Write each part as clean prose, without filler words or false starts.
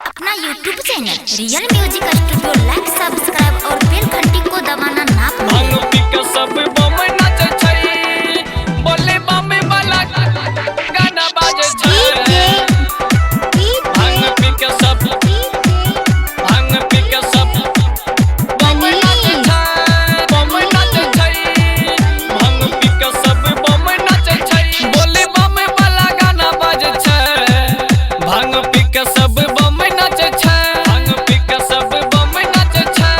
अपना YouTube channel real music studio like subscribe और bell घंटी को दबाना ना सब बम नाचे छै बोले बम वाला गाना बाजे छै भांग पी के सब बम नाचे छै सब बम नाचे छै बोले बम वाला गाना बाजे छै भांग पी के सब बम नाचे छै भांग पी के सब बम नाचे छै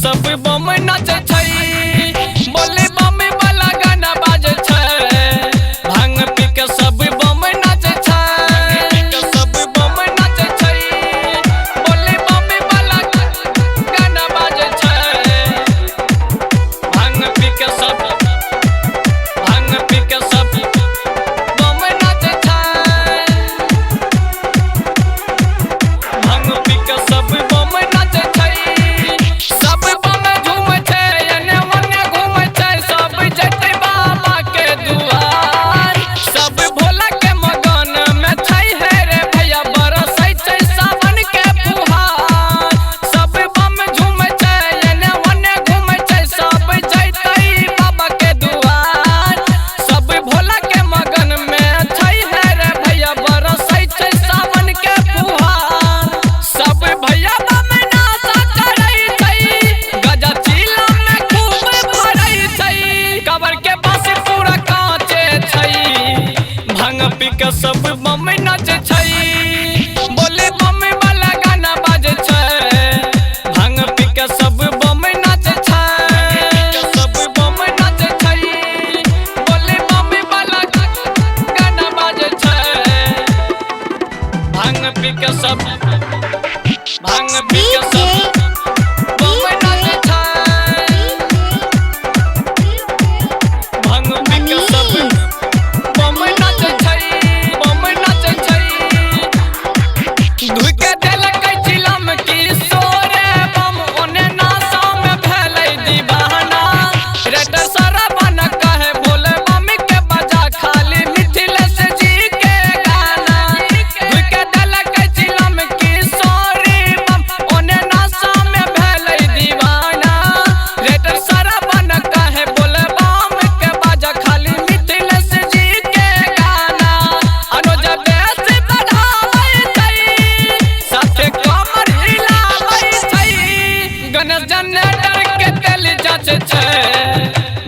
सब बम नाचे छै बोले बम वाला गाना बाजे छै भांग पी के सब बम नाचे छै सब बम नाचे छै बोले बम वाला गाना बाजे छै भांग पी के सब बम नाचे छै भांग पी के सब बम नाचे छै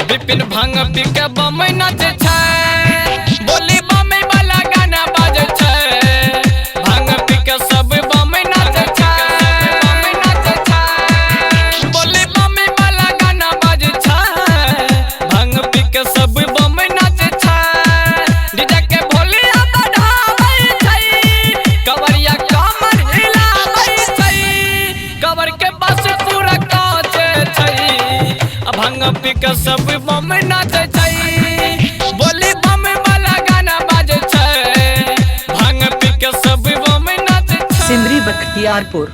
बिपिन भांग पी के बम नाचे छै बोली बम वाला गाना बाजे छै भांग पी के सब बम नाचे छै बोली बम वाला गाना बाजे छै भांग पी के सब बम नाचे छै डीजे के भोलिया बढ़ावे छै कवरिया कमर हिलावे छै कवर के बस पूरा काचे छै भांग पी के सब बम नाचे छै बोली बम वाला गाना बाजे छै भांग पी के सब बम नाचे छै। सिमरी बख्तियारपुर।